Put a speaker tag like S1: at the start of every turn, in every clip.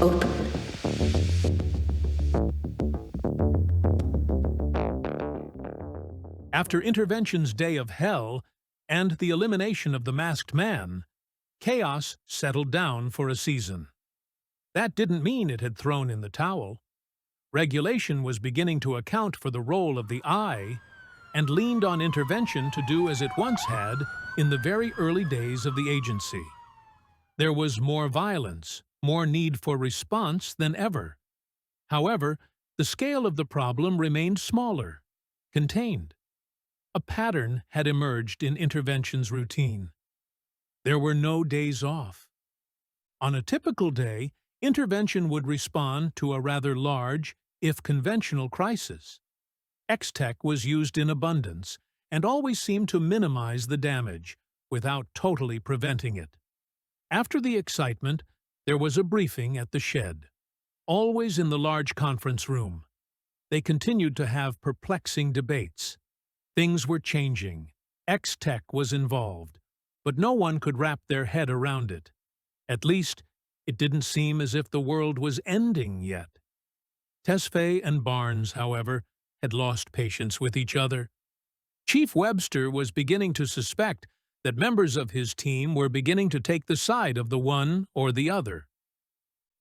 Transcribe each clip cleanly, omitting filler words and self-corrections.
S1: open.
S2: After Intervention's day of hell and the elimination of the masked man, chaos settled down for a season. That didn't mean it had thrown in the towel. Regulation was beginning to account for the role of the eye and leaned on Intervention to do as it once had in the very early days of the agency. There was more violence, more need for response than ever. However, the scale of the problem remained smaller, contained. A pattern had emerged in Intervention's routine. There were no days off. On a typical day, Intervention would respond to a rather large, if conventional, crisis. X-Tech was used in abundance and always seemed to minimize the damage without totally preventing it. After the excitement, there was a briefing at the shed, always in the large conference room. They continued to have perplexing debates. Things were changing. X-Tech was involved, but no one could wrap their head around it. At least, it didn't seem as if the world was ending yet. Tesfaye and Barnes, however, had lost patience with each other. Chief Webster was beginning to suspect that members of his team were beginning to take the side of the one or the other.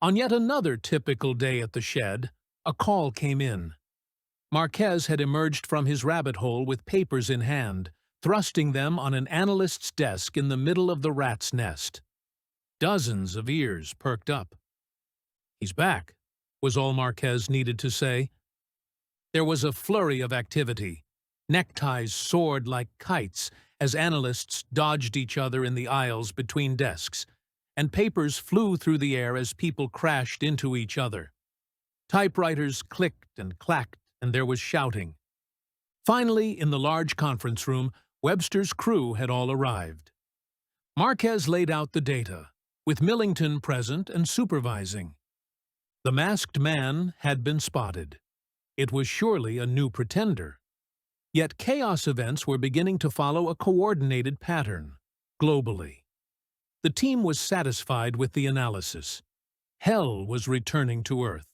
S2: On yet another typical day at the shed, a call came in. Marquez had emerged from his rabbit hole with papers in hand, thrusting them on an analyst's desk in the middle of the rat's nest. Dozens of ears perked up. "He's back," was all Marquez needed to say. There was a flurry of activity. Neckties soared like kites as analysts dodged each other in the aisles between desks, and papers flew through the air as people crashed into each other. Typewriters clicked and clacked, and there was shouting. Finally, in the large conference room, Webster's crew had all arrived. Marquez laid out the data, with Millington present and supervising. The masked man had been spotted. It was surely a new pretender. Yet chaos events were beginning to follow a coordinated pattern, globally. The team was satisfied with the analysis. Hell was returning to Earth.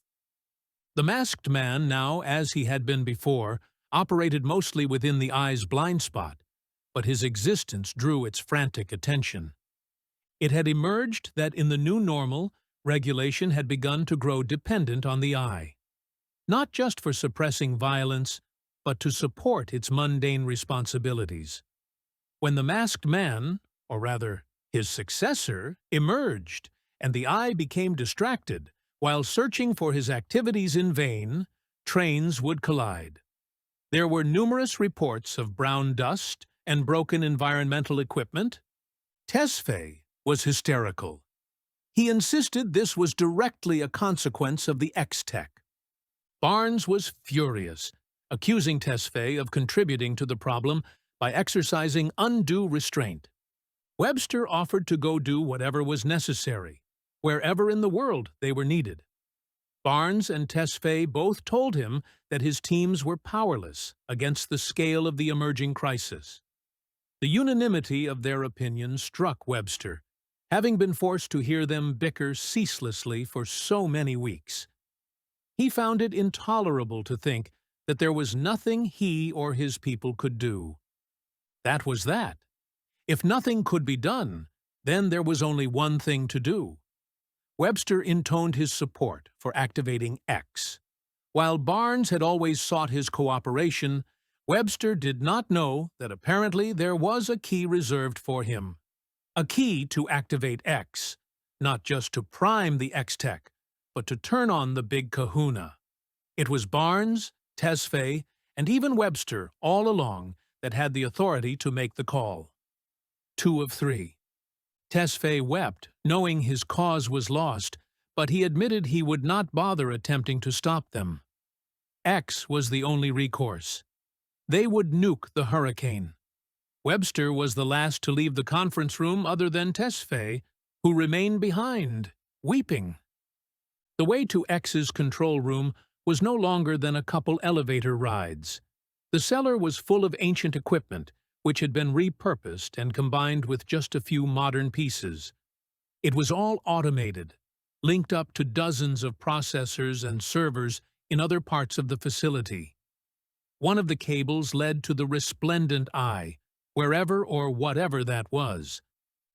S2: The masked man, now as he had been before, operated mostly within the eye's blind spot, but his existence drew its frantic attention. It had emerged that in the new normal, regulation had begun to grow dependent on the eye, not just for suppressing violence, but to support its mundane responsibilities. When the masked man, or rather his successor, emerged, and the eye became distracted, while searching for his activities in vain, trains would collide. There were numerous reports of brown dust and broken environmental equipment. Tesfaye was hysterical. He insisted this was directly a consequence of the X-Tech. Barnes was furious, accusing Tesfaye of contributing to the problem by exercising undue restraint. Webster offered to go do whatever was necessary, wherever in the world they were needed. Barnes and Tesfaye both told him that his teams were powerless against the scale of the emerging crisis. The unanimity of their opinions struck Webster, having been forced to hear them bicker ceaselessly for so many weeks. He found it intolerable to think that there was nothing he or his people could do. That was that. If nothing could be done, then there was only one thing to do. Webster intoned his support for activating X. While Barnes had always sought his cooperation, Webster did not know that apparently there was a key reserved for him. A key to activate X, not just to prime the X-Tech, but to turn on the big kahuna. It was Barnes, Tesfaye, and even Webster all along that had the authority to make the call. 2 of 3. Tesfaye wept, knowing his cause was lost, but he admitted he would not bother attempting to stop them. X was the only recourse. They would nuke the hurricane. Webster was the last to leave the conference room other than Tesfaye, who remained behind, weeping. The way to X's control room was no longer than a couple elevator rides. The cellar was full of ancient equipment, which had been repurposed and combined with just a few modern pieces. It was all automated. linked up to dozens of processors and servers in other parts of the facility. One of the cables led to the resplendent eye, wherever or whatever that was.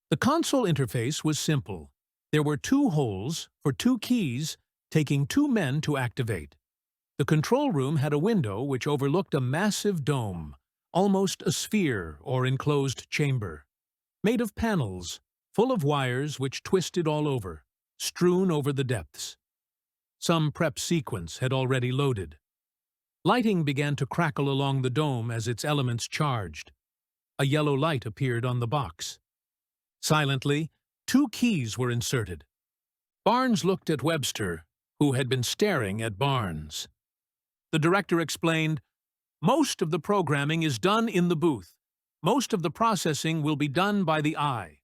S2: The console interface was simple. There were 2 holes for 2 keys, taking 2 men to activate. The control room had a window which overlooked a massive dome, almost a sphere or enclosed chamber, made of panels, full of wires which twisted all over, strewn over the depths. Some prep sequence had already loaded. Lighting began to crackle along the dome as its elements charged. A yellow light appeared on the box. Silently, 2 keys were inserted. Barnes looked at Webster, who had been staring at Barnes. The director explained, "Most of the programming is done in the booth. Most of the processing will be done by the eye.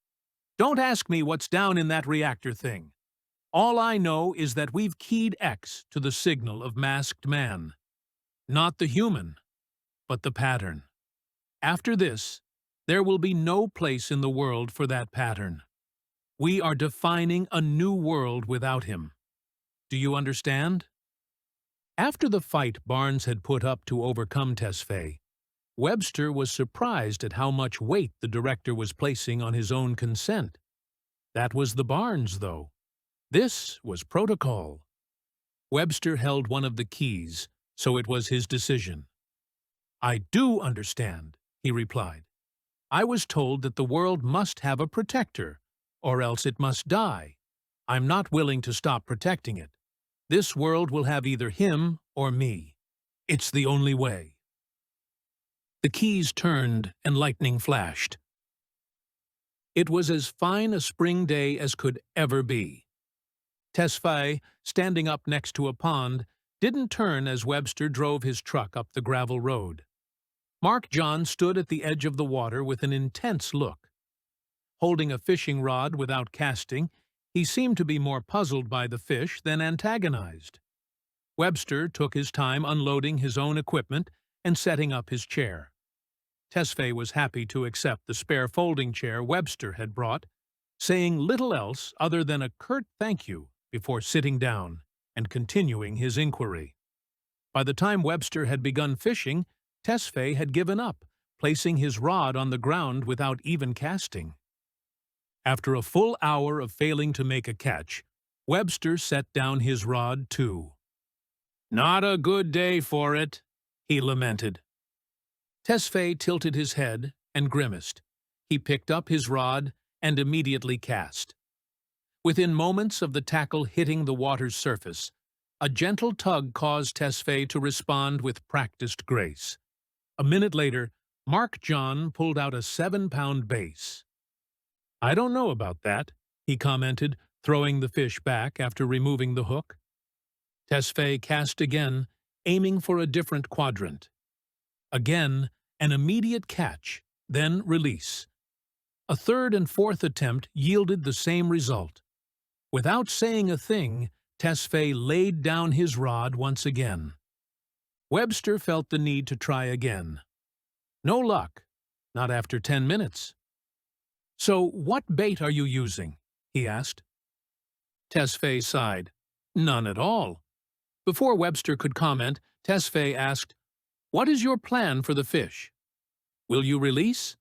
S2: Don't ask me what's down in that reactor thing. All I know is that we've keyed X to the signal of masked man. Not the human, but the pattern. After this, there will be no place in the world for that pattern. We are defining a new world without him. Do you understand?" After the fight Barnes had put up to overcome Tesfaye, Webster was surprised at how much weight the director was placing on his own consent. That was the Barnes, though. This was protocol. Webster held one of the keys, so it was his decision. "I do understand," he replied. "I was told that the world must have a protector, or else it must die. I'm not willing to stop protecting it. This world will have either him or me. It's the only way." The keys turned and lightning flashed. It was as fine a spring day as could ever be. Tesfaye, standing up next to a pond, didn't turn as Webster drove his truck up the gravel road. Mark John stood at the edge of the water with an intense look. Holding a fishing rod without casting, he seemed to be more puzzled by the fish than antagonized. Webster took his time unloading his own equipment and setting up his chair. Tesfaye was happy to accept the spare folding chair Webster had brought, saying little else other than a curt thank you before sitting down and continuing his inquiry. By the time Webster had begun fishing, Tesfaye had given up, placing his rod on the ground without even casting. After a full hour of failing to make a catch, Webster set down his rod too. "Not a good day for it," he lamented. Tesfaye tilted his head and grimaced. He picked up his rod and immediately cast. Within moments of the tackle hitting the water's surface, a gentle tug caused Tesfaye to respond with practiced grace. A minute later, Mark John pulled out a 7-pound bass. "I don't know about that," he commented, throwing the fish back after removing the hook. Tesfaye cast again, aiming for a different quadrant. Again, an immediate catch, then release. A third and fourth attempt yielded the same result. Without saying a thing, Tesfaye laid down his rod once again. Webster felt the need to try again. No luck, not after 10 minutes. "So what bait are you using?" he asked. Tesfaye sighed. "None at all." Before Webster could comment, Tesfaye asked, "What is your plan for the fish? Will you release?"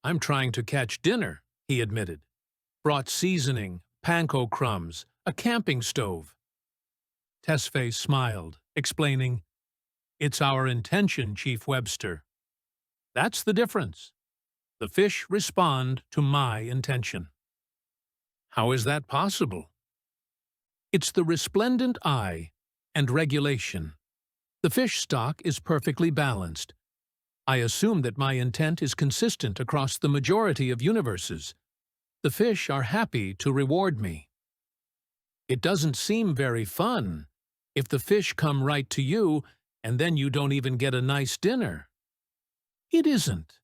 S2: "I'm trying to catch dinner," he admitted. "Brought seasoning, panko crumbs, a camping stove." Tesfaye smiled, explaining, "It's our intention, Chief Webster. That's the difference. The fish respond to my intention." "How is that possible?" "It's the resplendent eye and regulation. The fish stock is perfectly balanced. I assume that my intent is consistent across the majority of universes. The fish are happy to reward me." "It doesn't seem very fun if the fish come right to you and then you don't even get a nice dinner." "It isn't."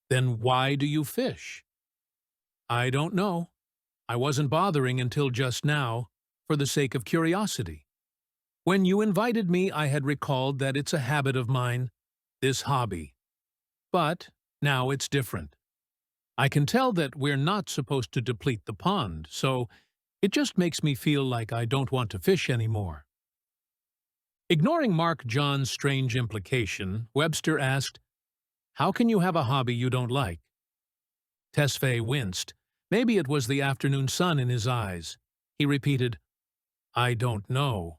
S2: "Then why do you fish?" "I don't know. I wasn't bothering until just now, for the sake of curiosity. When you invited me, I had recalled that it's a habit of mine, this hobby. But now it's different. I can tell that we're not supposed to deplete the pond, so It just makes me feel like I don't want to fish anymore." Ignoring Mark John's strange implication, Webster asked, "How can you have a hobby you don't like?" Tesfaye winced. Maybe it was the afternoon sun in his eyes. He repeated, "I don't know."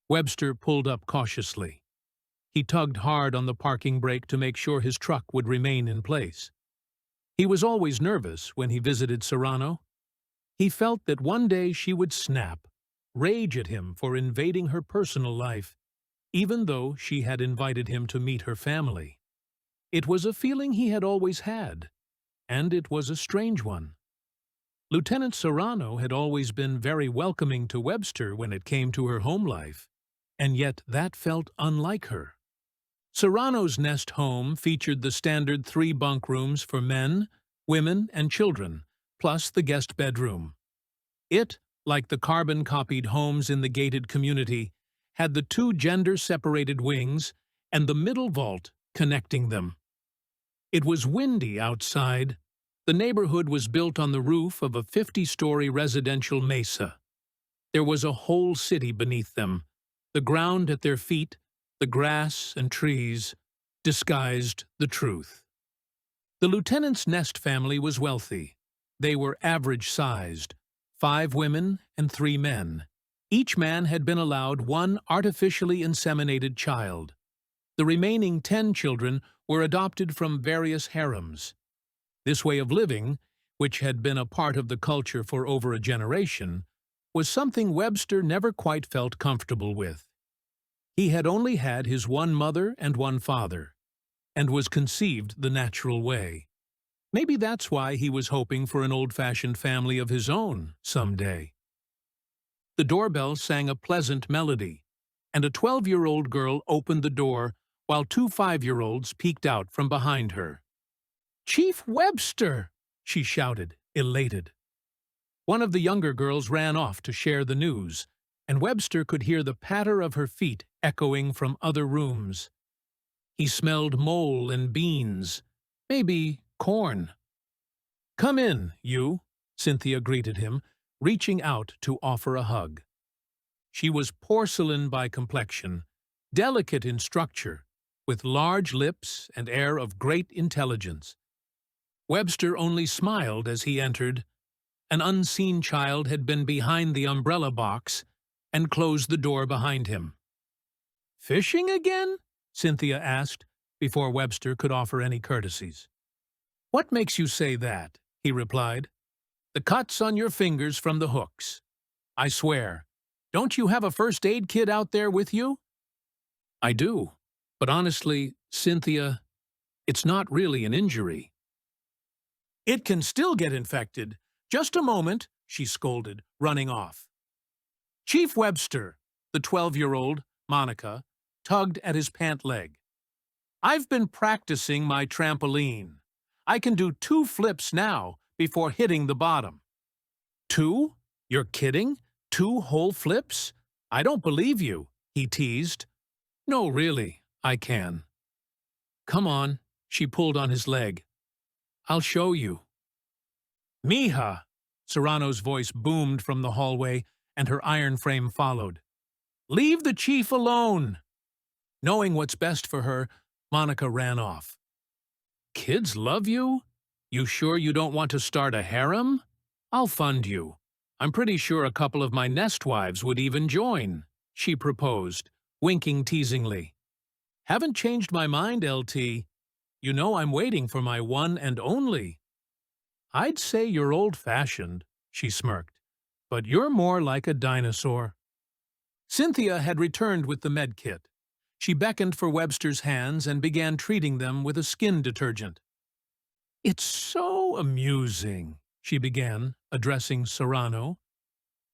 S2: Webster pulled up cautiously. He tugged hard on the parking brake to make sure his truck would remain in place. He was always nervous when he visited Serrano. He felt that one day she would snap, rage at him for invading her personal life, even though she had invited him to meet her family. It was a feeling he had always had, and it was a strange one. Lieutenant Serrano had always been very welcoming to Webster when it came to her home life, and yet that felt unlike her. Serrano's nest home featured the standard 3 bunk rooms for men, women, and children, plus the guest bedroom. It, like the carbon-copied homes in the gated community, had the 2 gender-separated wings and the middle vault connecting them. It was windy outside. The neighborhood was built on the roof of a 50-story residential mesa. There was a whole city beneath them. The ground at their feet, the grass and trees, disguised the truth. The lieutenant's nest family was wealthy. They were average-sized, 5 women and 3 men. Each man had been allowed 1 artificially inseminated child. The remaining 10 children were adopted from various harems. This way of living, which had been a part of the culture for over a generation, was something Webster never quite felt comfortable with. He had only had his 1 mother and 1 father, and was conceived the natural way. Maybe that's why he was hoping for an old-fashioned family of his own someday. The doorbell sang a pleasant melody, and a 12-year-old girl opened the door while 2 5-year-olds peeked out from behind her. "Chief Webster!" she shouted, elated. One of the younger girls ran off to share the news, and Webster could hear the patter of her feet echoing from other rooms. He smelled mole and beans, maybe corn. "Come in, you," Cynthia greeted him, reaching out to offer a hug. She was porcelain by complexion, delicate in structure, with large lips and air of great intelligence. Webster only smiled as he entered. An unseen child had been behind the umbrella box and closed the door behind him. "Fishing again?" Cynthia asked, before Webster could offer any courtesies. "What makes you say that?" he replied. "The cuts on your fingers from the hooks. I swear, don't you have a first aid kit out there with you?" "I do, but honestly, Cynthia, it's not really an injury." "It can still get infected. Just a moment," she scolded, running off. Chief Webster, the 12-year-old, Monica, tugged at his pant leg. "I've been practicing my trampoline. I can do 2 flips now before hitting the bottom." "2? You're kidding? 2 whole flips? I don't believe you," he teased. "No, really, I can." "Come on," she pulled on his leg. "I'll show you." "Mija!" Serrano's voice boomed from the hallway, and her iron frame followed. "Leave the chief alone!" Knowing what's best for her, Monica ran off. "Kids love you? You sure you don't want to start a harem? I'll fund you. I'm pretty sure a couple of my nest wives would even join," she proposed, winking teasingly. "Haven't changed my mind, LT. You know I'm waiting for my one and only." "I'd say you're old-fashioned," she smirked, "but you're more like a dinosaur." Cynthia had returned with the med kit. She beckoned for Webster's hands and began treating them with a skin detergent. "It's so amusing," she began, addressing Serrano.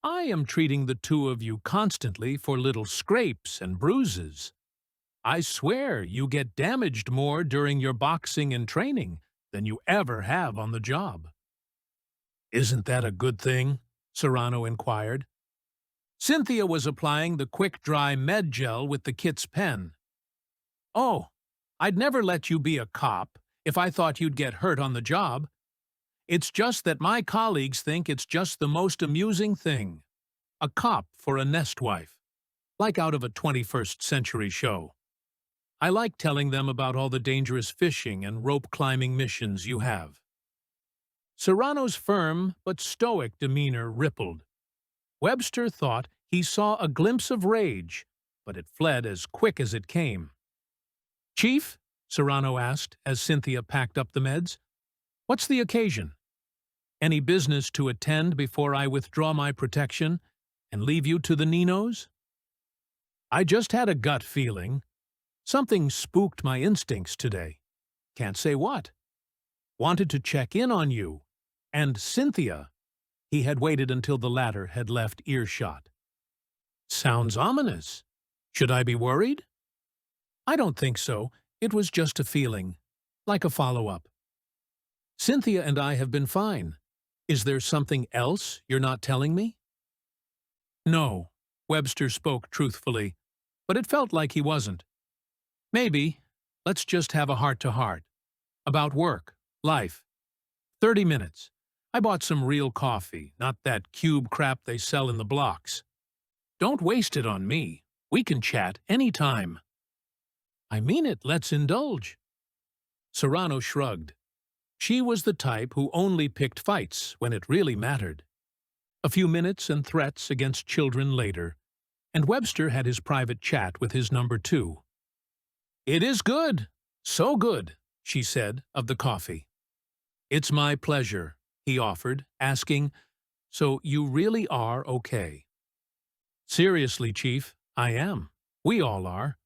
S2: "I am treating the 2 of you constantly for little scrapes and bruises. I swear you get damaged more during your boxing and training than you ever have on the job." "Isn't that a good thing?" Serrano inquired. Cynthia was applying the quick-dry med gel with the kit's pen. "Oh, I'd never let you be a cop if I thought you'd get hurt on the job. It's just that my colleagues think it's just the most amusing thing. A cop for a nest wife, like out of a 21st century show. I like telling them about all the dangerous fishing and rope-climbing missions you have. Serrano's firm but stoic demeanor rippled. Webster thought he saw a glimpse of rage, but it fled as quick as it came. "Chief?" Serrano asked as Cynthia packed up the meds. "What's the occasion? Any business to attend before I withdraw my protection and leave you to the Ninos?" "I just had a gut feeling. Something spooked my instincts today. Can't say what. Wanted to check in on you. And Cynthia." He had waited until the latter had left earshot. "Sounds ominous. Should I be worried?" "I don't think so. It was just a feeling. Like a follow-up. Cynthia and I have been fine. Is there something else you're not telling me?" "No," Webster spoke truthfully, but it felt like he wasn't. "Maybe. Let's just have a heart-to-heart. About work, life. 30 minutes. I bought some real coffee, not that cube crap they sell in the blocks. Don't waste it on me. We can chat any time." "I mean it. Let's indulge." Serrano shrugged. She was the type who only picked fights when it really mattered. A few minutes and threats against children later, and Webster had his private chat with his number two. "It is good. So good," she said of the coffee. "It's my pleasure," he offered, asking, "So you really are okay?" "Seriously, Chief, I am. We all are.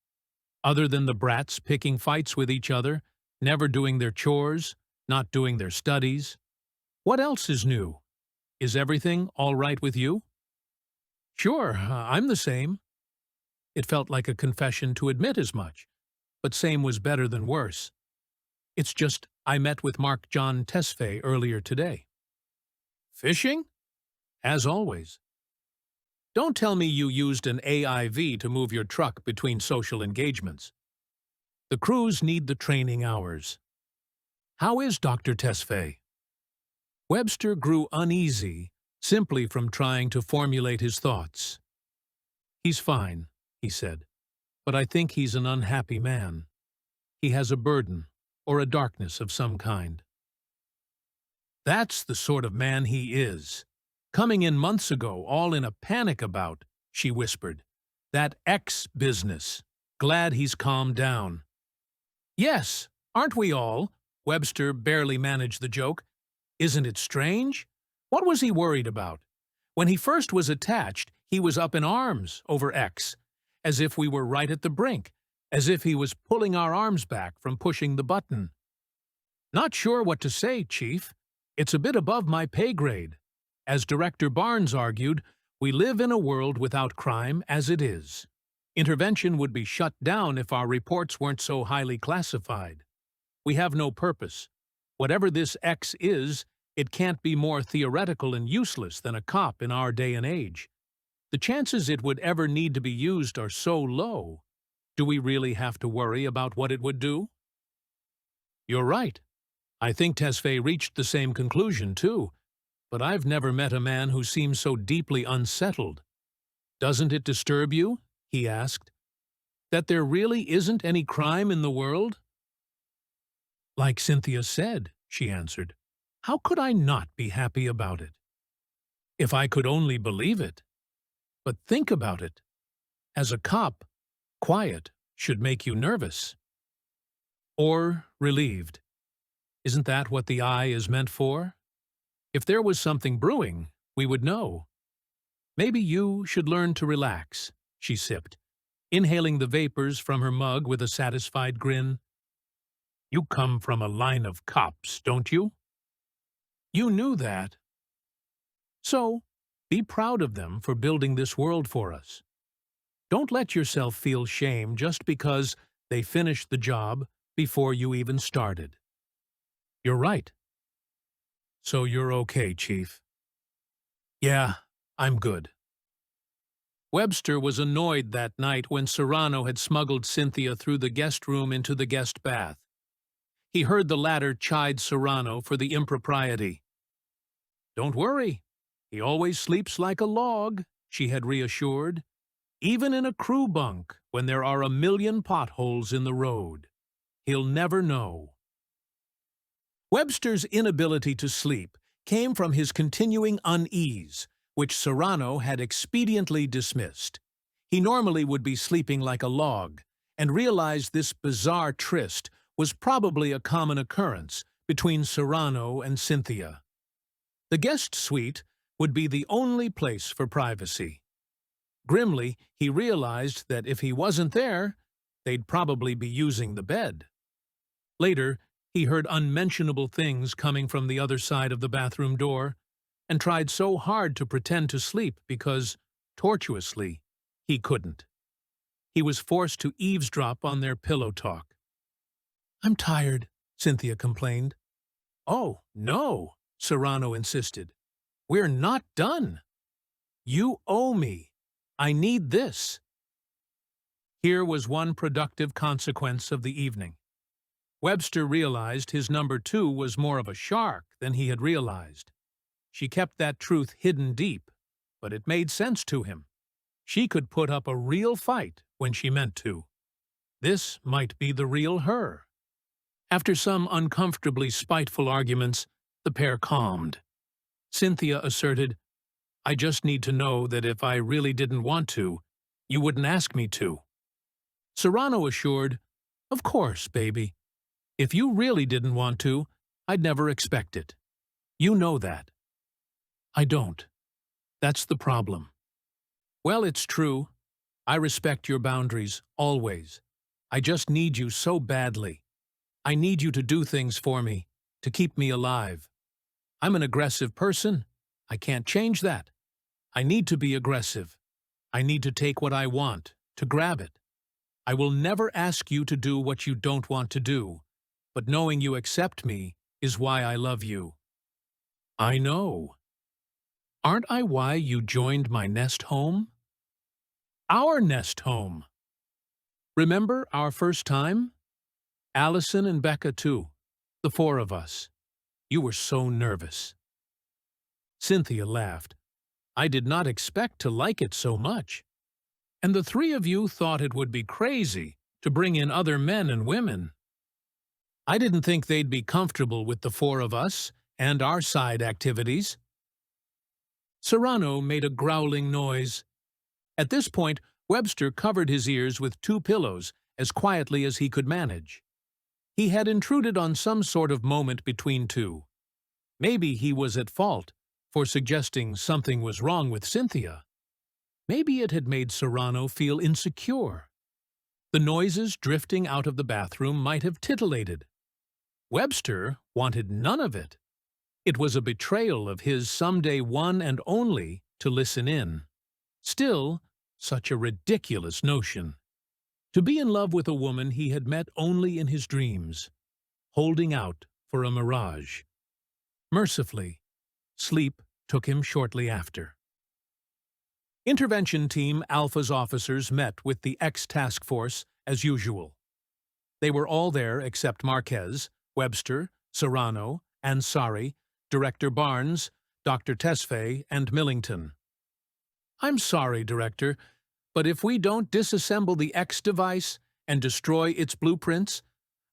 S2: Other than the brats picking fights with each other, never doing their chores, not doing their studies. What else is new? Is everything all right with you?" "Sure, I'm the same." It felt like a confession to admit as much, but same was better than worse. "It's just I met with Mark John Tesfaye earlier today." "Fishing?" "As always." "Don't tell me you used an AIV to move your truck between social engagements." "The crews need the training hours." "How is Dr. Tesfaye?" Webster grew uneasy simply from trying to formulate his thoughts. "He's fine," he said, "but I think he's an unhappy man. He has a burden, or a darkness of some kind." "That's the sort of man he is. Coming in months ago, all in a panic about," she whispered, "that X business. Glad he's calmed down." "Yes, aren't we all?" Webster barely managed the joke. "Isn't it strange? What was he worried about? When he first was attached, he was up in arms over X, as if we were right at the brink, as if he was pulling our arms back from pushing the button." "Not sure what to say, Chief. It's a bit above my pay grade. As Director Barnes argued, we live in a world without crime as it is. Intervention would be shut down if our reports weren't so highly classified. We have no purpose. Whatever this X is, it can't be more theoretical and useless than a cop in our day and age. The chances it would ever need to be used are so low. Do we really have to worry about what it would do?" "You're right. I think Tesfaye reached the same conclusion, too. But I've never met a man who seems so deeply unsettled." "Doesn't it disturb you?" he asked. "That there really isn't any crime in the world?" "Like Cynthia said," she answered, "how could I not be happy about it? If I could only believe it. But think about it. As a cop, quiet should make you nervous. Or relieved. Isn't that what the eye is meant for? If there was something brewing, we would know. Maybe you should learn to relax," she sipped, inhaling the vapors from her mug with a satisfied grin. "You come from a line of cops, don't you?" "You knew that. So, be proud of them for building this world for us. Don't let yourself feel shame just because they finished the job before you even started." "You're right." "So you're okay, Chief?" "Yeah, I'm good." Webster was annoyed that night when Serrano had smuggled Cynthia through the guest room into the guest bath. He heard the latter chide Serrano for the impropriety. Don't worry. He always sleeps like a log, she had reassured, even in a crew bunk when there are a million potholes in the road. He'll never know. Webster's inability to sleep came from his continuing unease, which Serrano had expediently dismissed. He normally would be sleeping like a log, and realized this bizarre tryst was probably a common occurrence between Serrano and Cynthia. The guest suite would be the only place for privacy. Grimly, he realized that if he wasn't there, they'd probably be using the bed. Later, he heard unmentionable things coming from the other side of the bathroom door, and tried so hard to pretend to sleep because, tortuously, he couldn't. He was forced to eavesdrop on their pillow talk. "I'm tired," Cynthia complained. "Oh, no," Serrano insisted. "We're not done. You owe me. I need this." Here was one productive consequence of the evening. Webster realized his number two was more of a shark than he had realized. She kept that truth hidden deep, but it made sense to him. She could put up a real fight when she meant to. This might be the real her. After some uncomfortably spiteful arguments, the pair calmed. Cynthia asserted, "I just need to know that if I really didn't want to, you wouldn't ask me to." Serrano assured, "Of course, baby. If you really didn't want to, I'd never expect it. You know that." "I don't. That's the problem." "Well, it's true. I respect your boundaries, always. I just need you so badly. I need you to do things for me, to keep me alive. I'm an aggressive person. I can't change that. I need to be aggressive. I need to take what I want, to grab it. I will never ask you to do what you don't want to do, but knowing you accept me is why I love you." "I know. Aren't I why you joined my nest home?" "Our nest home. Remember our first time? Allison and Becca, too. The four of us. You were so nervous." Cynthia laughed. "I did not expect to like it so much. And the three of you thought it would be crazy to bring in other men and women. I didn't think they'd be comfortable with the four of us and our side activities." Serrano made a growling noise. At this point, Webster covered his ears with two pillows as quietly as he could manage. He had intruded on some sort of moment between two. Maybe he was at fault for suggesting something was wrong with Cynthia. Maybe it had made Serrano feel insecure. The noises drifting out of the bathroom might have titillated. Webster wanted none of it. It was a betrayal of his someday one and only to listen in. Still, such a ridiculous notion. To be in love with a woman he had met only in his dreams, holding out for a mirage. Mercifully, sleep took him shortly after. Intervention Team Alpha's officers met with the X-Task Force as usual. They were all there except Marquez, Webster, Serrano, Ansari, Director Barnes, Dr. Tesfaye, and Millington. "I'm sorry, Director, but if we don't disassemble the X device and destroy its blueprints,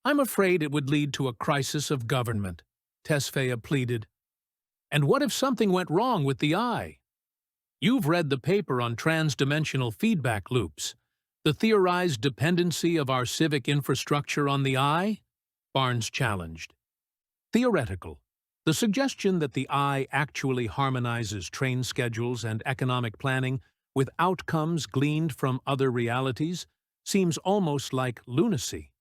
S2: I'm afraid it would lead to a crisis of government," Tesfaye pleaded. "And what if something went wrong with the eye? You've read the paper on transdimensional feedback loops, the theorized dependency of our civic infrastructure on the eye?" Barnes challenged. "Theoretical. The suggestion that the eye actually harmonizes train schedules and economic planning with outcomes gleaned from other realities seems almost like lunacy.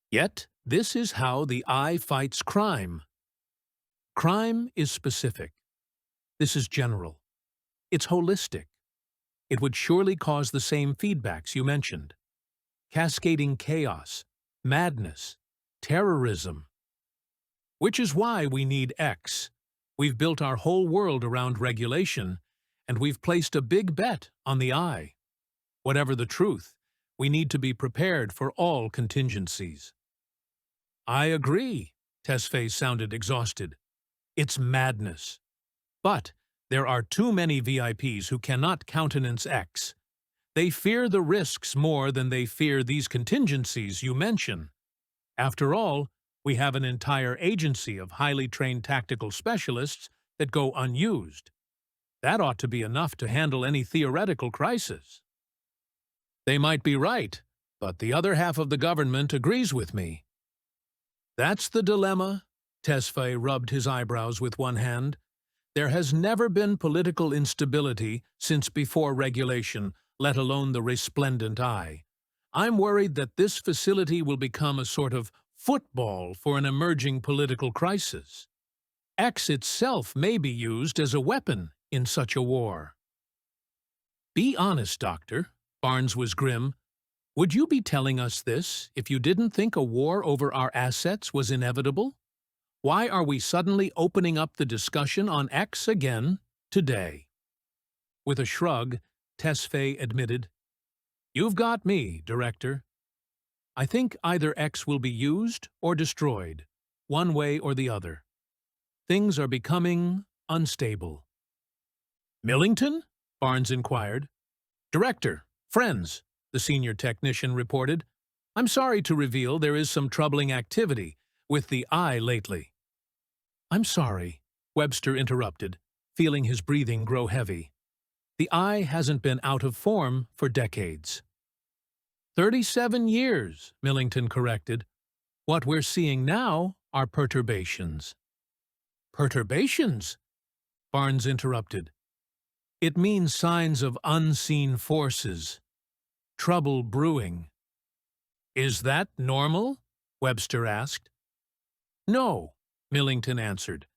S2: Yet, this is how the eye fights crime. Crime is specific. This is general. It's holistic. It would surely cause the same feedbacks you mentioned. Cascading chaos, madness, terrorism. Which is why we need X. We've built our whole world around regulation, and we've placed a big bet on the eye. Whatever the truth, we need to be prepared for all contingencies." "I agree," Tesfaye sounded exhausted. "It's madness. But there are too many VIPs who cannot countenance X. They fear the risks more than they fear these contingencies you mention. After all, we have an entire agency of highly trained tactical specialists that go unused. That ought to be enough to handle any theoretical crisis. They might be right, but the other half of the government agrees with me. That's the dilemma. Tesfaye rubbed his eyebrows with one hand. There has never been political instability since before regulation, let alone the resplendent eye. I'm worried that this facility will become a sort of football for an emerging political crisis. X itself may be used as a weapon in such a war. Be honest, Doctor. Barnes was grim. Would you be telling us this if you didn't think a war over our assets was inevitable? Why are we suddenly opening up the discussion on X again today? With a shrug, Tesfaye admitted, "You've got me, Director. I think either X will be used or destroyed, one way or the other. Things are becoming unstable." "Millington?" Barnes inquired. "Director, friends," the senior technician reported. "I'm sorry to reveal there is some troubling activity with the eye lately." "I'm sorry," Webster interrupted, feeling his breathing grow heavy. "The eye hasn't been out of form for decades." 37 years, Millington corrected. "What we're seeing now are perturbations." "Perturbations?" Barnes interrupted. "It means signs of unseen forces. Trouble brewing." "Is that normal?" Webster asked. "No," Millington answered.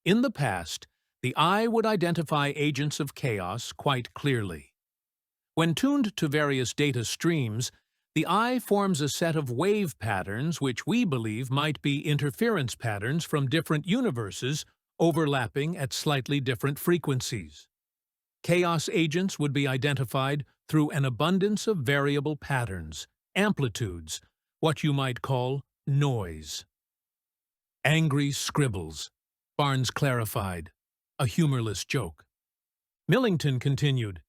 S2: "In the past, the eye would identify agents of chaos quite clearly. When tuned to various data streams, the eye forms a set of wave patterns which we believe might be interference patterns from different universes overlapping at slightly different frequencies. Chaos agents would be identified through an abundance of variable patterns, amplitudes, what you might call noise." "Angry scribbles," Barnes clarified, a humorless joke. Millington continued,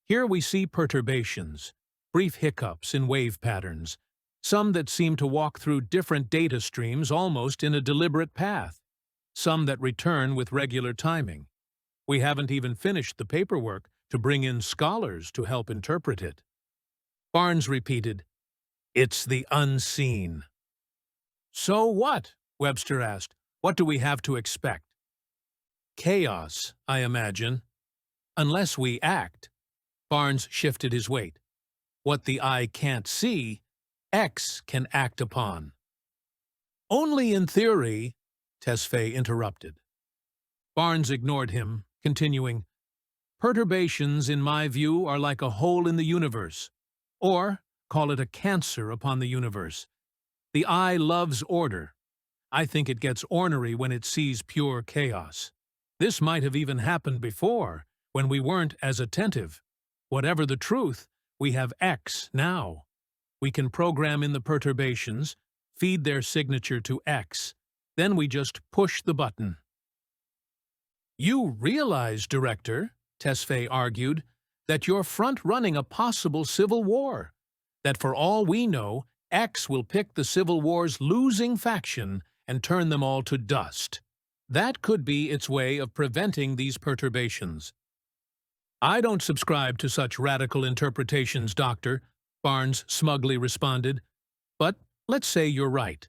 S2: "Here we see perturbations, brief hiccups in wave patterns, some that seem to walk through different data streams almost in a deliberate path, some that return with regular timing. We haven't even finished the paperwork to bring in scholars to help interpret it." Barnes repeated, "It's the unseen." "So what?" Webster asked. "What do we have to expect?" "Chaos, I imagine. Unless we act." Barnes shifted his weight. "What the eye can't see, X can act upon." "Only in theory," Tesfaye interrupted. Barnes ignored him, continuing, "Perturbations, in my view, are like a hole in the universe. Or, call it a cancer upon the universe. The eye loves order. I think it gets ornery when it sees pure chaos. This might have even happened before, when we weren't as attentive. Whatever the truth, we have X now. We can program in the perturbations, feed their signature to X. Then we just push the button." "You realize, Director," Tesfaye argued, "that you're front-running a possible civil war. That for all we know, X will pick the Civil War's losing faction and turn them all to dust. That could be its way of preventing these perturbations." "I don't subscribe to such radical interpretations, Doctor," Barnes smugly responded. "But let's say you're right.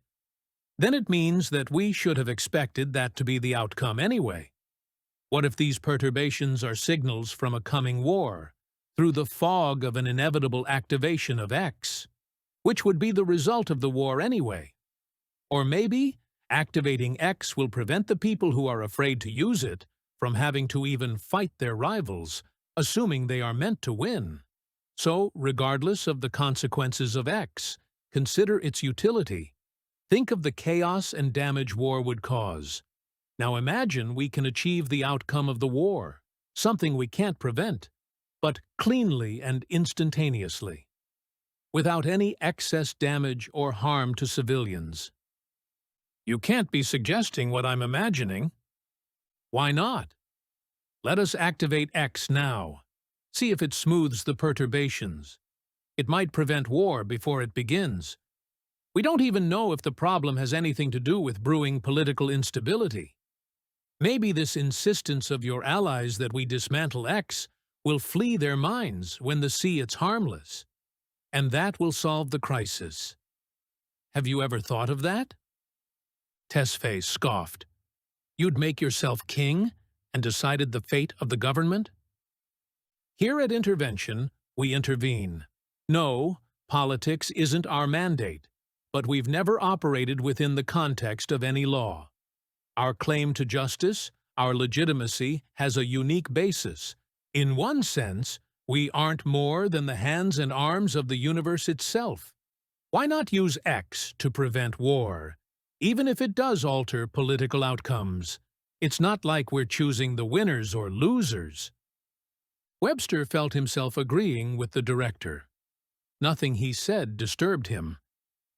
S2: Then it means that we should have expected that to be the outcome anyway. What if these perturbations are signals from a coming war, through the fog of an inevitable activation of X? Which would be the result of the war anyway? Or maybe activating X will prevent the people who are afraid to use it from having to even fight their rivals, assuming they are meant to win. So, regardless of the consequences of X, consider its utility. Think of the chaos and damage war would cause. Now imagine we can achieve the outcome of the war, something we can't prevent, but cleanly and instantaneously, without any excess damage or harm to civilians." "You can't be suggesting what I'm imagining." "Why not? Let us activate X now. See if it smooths the perturbations. It might prevent war before it begins. We don't even know if the problem has anything to do with brewing political instability. Maybe this insistence of your allies that we dismantle X will flee their minds when they see it's harmless. And that will solve the crisis. Have you ever thought of that? Tesfaye scoffed. You'd make yourself king and decided the fate of the government? Here at Intervention, we intervene. No, politics isn't our mandate, but we've never operated within the context of any law. Our claim to justice, our legitimacy, has a unique basis. In one sense, we aren't more than the hands and arms of the universe itself. Why not use X to prevent war, even if it does alter political outcomes? It's not like we're choosing the winners or losers. Webster felt himself agreeing with the director. Nothing he said disturbed him.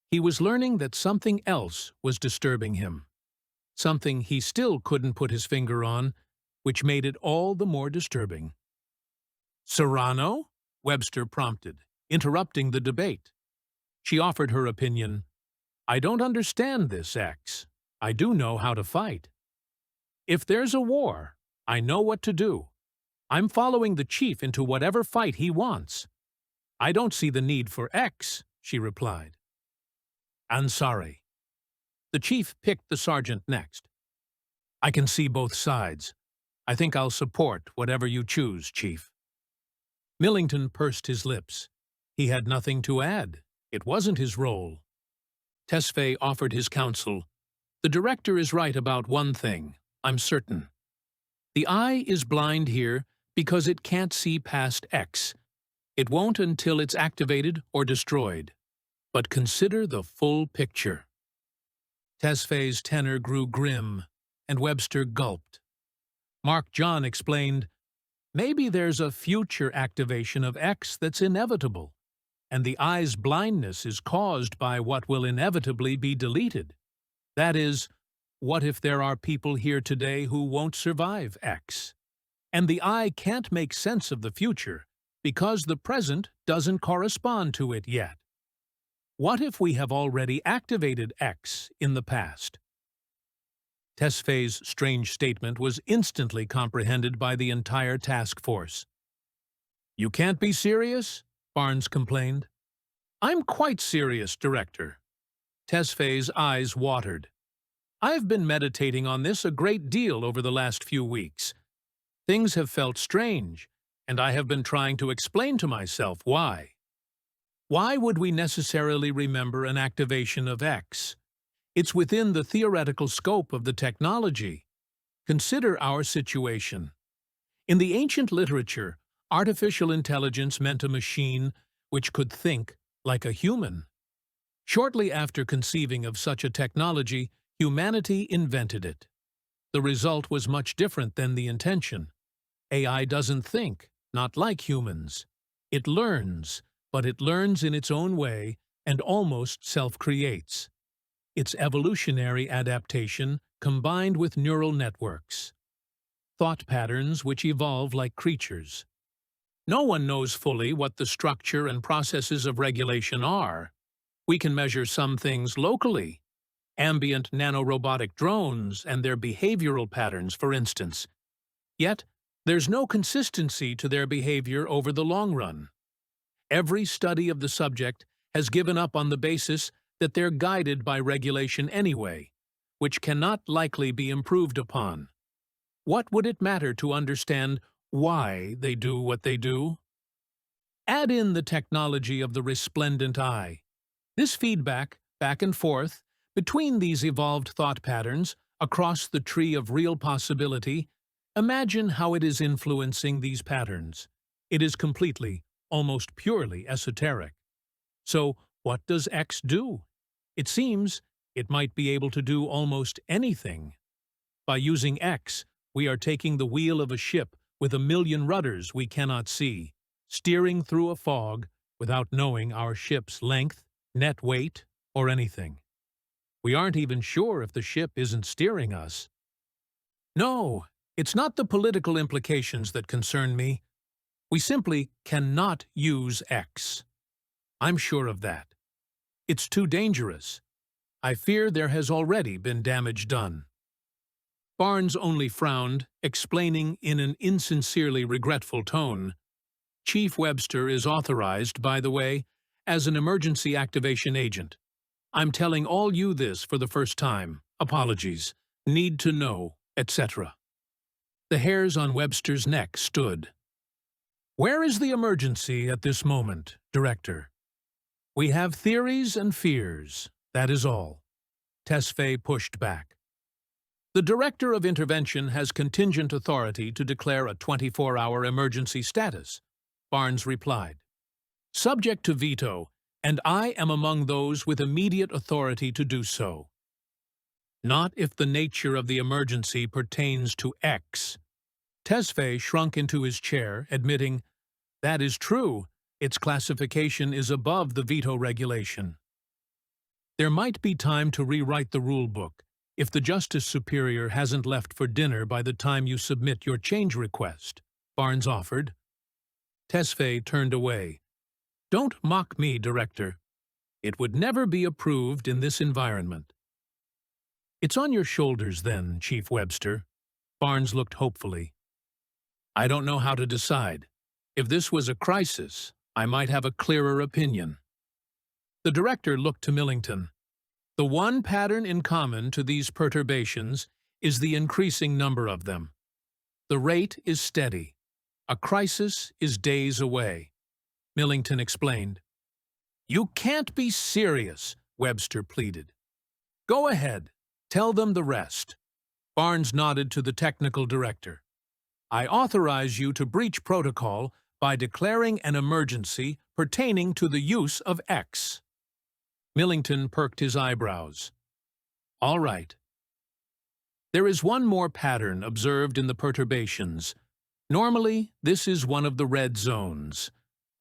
S2: He was learning that something else was disturbing him. Something he still couldn't put his finger on, which made it all the more disturbing. Serrano? Webster prompted, interrupting the debate. She offered her opinion. I don't understand this, X. I do know how to fight. If there's a war, I know what to do. I'm following the chief into whatever fight he wants. I don't see the need for X, she replied. Ansari. The chief picked the sergeant next. I can see both sides. I think I'll support whatever you choose, Chief. Millington pursed his lips. He had nothing to add. It wasn't his role. Tesfaye offered his counsel. The director is right about one thing, I'm certain. The eye is blind here because it can't see past X. It won't until it's activated or destroyed. But consider the full picture. Tesfaye's tenor grew grim, and Webster gulped. Mark John explained, maybe there's a future activation of X that's inevitable, and the eye's blindness is caused by what will inevitably be deleted. That is, what if there are people here today who won't survive X? And the eye can't make sense of the future because the present doesn't correspond to it yet. What if we have already activated X in the past? Tesfaye's strange statement was instantly comprehended by the entire task force. You can't be serious? Barnes complained. I'm quite serious, Director. Tesfaye's eyes watered. I've been meditating on this a great deal over the last few weeks. Things have felt strange, and I have been trying to explain to myself why. Why would we necessarily remember an activation of X? It's within the theoretical scope of the technology. Consider our situation. In the ancient literature, artificial intelligence meant a machine which could think like a human. Shortly after conceiving of such a technology, humanity invented it. The result was much different than the intention. AI doesn't think, not like humans. It learns, but it learns in its own way and almost self-creates. It's evolutionary adaptation combined with neural networks. Thought patterns which evolve like creatures. No one knows fully what the structure and processes of regulation are. We can measure some things locally. Ambient nanorobotic drones and their behavioral patterns, for instance. Yet, there's no consistency to their behavior over the long run. Every study of the subject has given up on the basis that they're guided by regulation anyway, which cannot likely be improved upon. What would it matter to understand why they do what they do? Add in the technology of the resplendent eye. This feedback, back and forth, between these evolved thought patterns, across the tree of real possibility, imagine how it is influencing these patterns. It is completely, almost purely esoteric. So, what does X do? It seems it might be able to do almost anything. By using X, we are taking the wheel of a ship with a million rudders we cannot see, steering through a fog without knowing our ship's length, net weight, or anything. We aren't even sure if the ship isn't steering us. No, It's not the political implications that concern me. We simply cannot use X. I'm sure of that. It's too dangerous. I fear there has already been damage done." Barnes only frowned, explaining in an insincerely regretful tone, "Chief Webster is authorized, by the way, as an emergency activation agent. I'm telling all you this for the first time. Apologies. Need to know, etc." The hairs on Webster's neck stood. "Where is the emergency at this moment, Director? We have theories and fears, that is all." Tesfaye pushed back. "The Director of Intervention has contingent authority to declare a 24-hour emergency status," Barnes replied. "Subject to veto, and I am among those with immediate authority to do so. Not if the nature of the emergency pertains to X." Tesfaye shrunk into his chair, admitting, "That is true. Its classification is above the veto regulation. There might be time to rewrite the rule book if the Justice Superior hasn't left for dinner by the time you submit your change request," Barnes offered. Tesfaye turned away. "Don't mock me, Director. It would never be approved in this environment." "It's on your shoulders then, Chief Webster." Barnes looked hopefully. "I don't know how to decide. If this was a crisis, I might have a clearer opinion." The director looked to Millington. "The one pattern in common to these perturbations is the increasing number of them. The rate is steady. A crisis is days away," Millington explained. "You can't be serious," Webster pleaded. "Go ahead. Tell them the rest." Barnes nodded to the technical director. "I authorize you to breach protocol by declaring an emergency pertaining to the use of X." Millington perked his eyebrows. "All right. There is one more pattern observed in the perturbations. Normally, this is one of the red zones,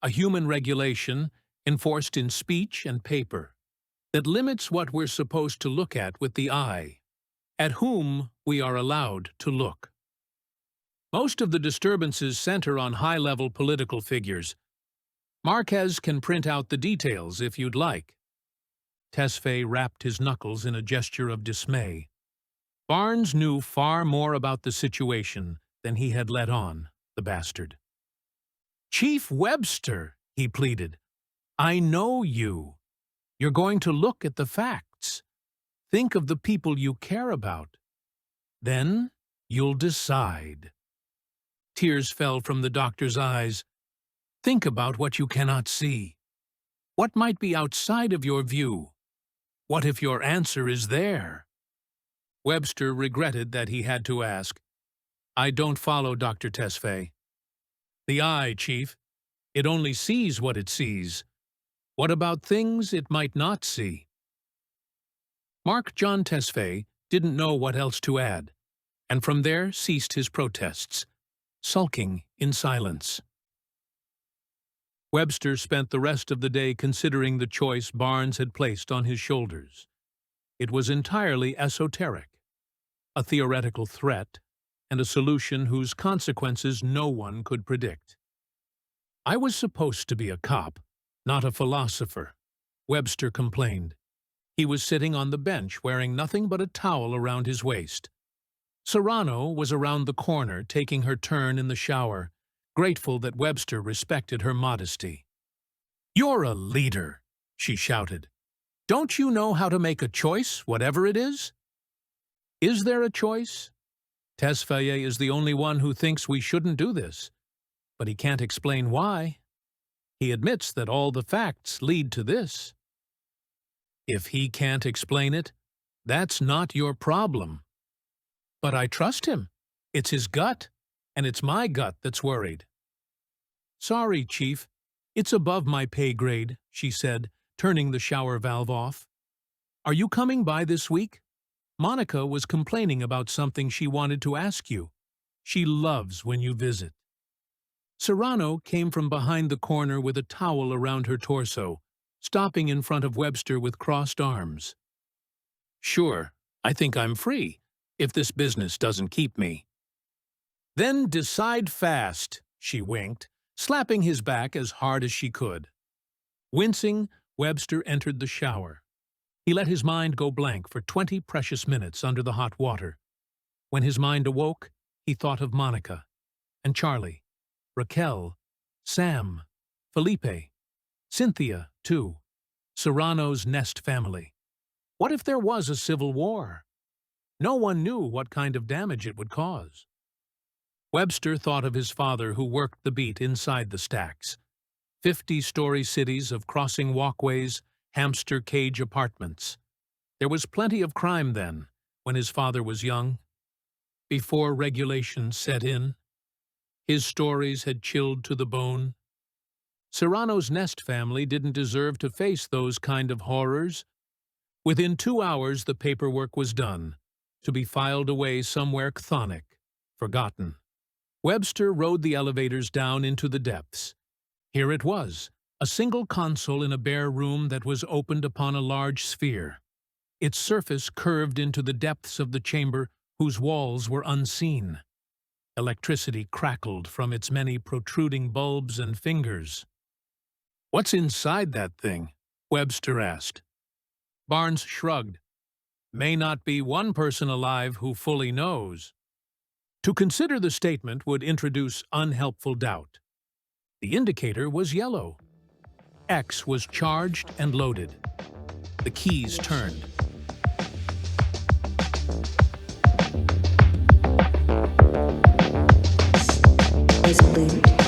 S2: a human regulation enforced in speech and paper that limits what we're supposed to look at with the eye, at whom we are allowed to look. Most of the disturbances center on high-level political figures. Marquez can print out the details if you'd like." Tesfaye rapped his knuckles in a gesture of dismay. Barnes knew far more about the situation than he had let on, the bastard. "Chief Webster," he pleaded, "I know you. You're going to look at the facts. Think of the people you care about. Then you'll decide." Tears fell from the doctor's eyes. "Think about what you cannot see. What might be outside of your view? What if your answer is there?" Webster regretted that he had to ask. "I don't follow, Dr. Tesfaye." "The eye, Chief. It only sees what it sees. What about things it might not see?" Mark John Tesfaye didn't know what else to add, and from there ceased his protests, sulking in silence. Webster spent the rest of the day considering the choice Barnes had placed on his shoulders. It was entirely esoteric, a theoretical threat, and a solution whose consequences no one could predict. "I was supposed to be a cop, not a philosopher," Webster complained. He was sitting on the bench wearing nothing but a towel around his waist. Serrano was around the corner taking her turn in the shower, grateful that Webster respected her modesty. "You're a leader," she shouted. "Don't you know how to make a choice, whatever it is?" "Is there a choice? Tesfaye is the only one who thinks we shouldn't do this, but he can't explain why. He admits that all the facts lead to this." "If he can't explain it, that's not your problem." "But I trust him. It's his gut, and it's my gut that's worried." "Sorry, Chief. It's above my pay grade," she said, turning the shower valve off. "Are you coming by this week? Monica was complaining about something she wanted to ask you. She loves when you visit." Serrano came from behind the corner with a towel around her torso, stopping in front of Webster with crossed arms. "Sure, I think I'm free, if this business doesn't keep me." Then decide fast, she winked, slapping his back as hard as she could. Wincing, Webster entered the shower. He let his mind go blank for 20 precious minutes under the hot water. When his mind awoke, he thought of Monica, and Charlie, Raquel, Sam, Felipe, Cynthia, too, Serrano's Nest family. What if there was a civil war? No one knew what kind of damage it would cause. Webster thought of his father who worked the beat inside the stacks. 50-story cities of crossing walkways, hamster cage apartments. There was plenty of crime then, when his father was young. Before regulations set in, his stories had chilled to the bone. Serrano's Nest family didn't deserve to face those kind of horrors. Within 2 hours, the paperwork was done, to be filed away somewhere chthonic, forgotten. Webster rode the elevators down into the depths. Here it was, a single console in a bare room that was opened upon a large sphere. Its surface curved into the depths of the chamber whose walls were unseen. Electricity crackled from its many protruding bulbs and fingers. "What's inside that thing?" Webster asked. Barnes shrugged. "May not be one person alive who fully knows." To consider the statement would introduce unhelpful doubt. The indicator was yellow. X was charged and loaded. The keys turned.
S1: Is loot.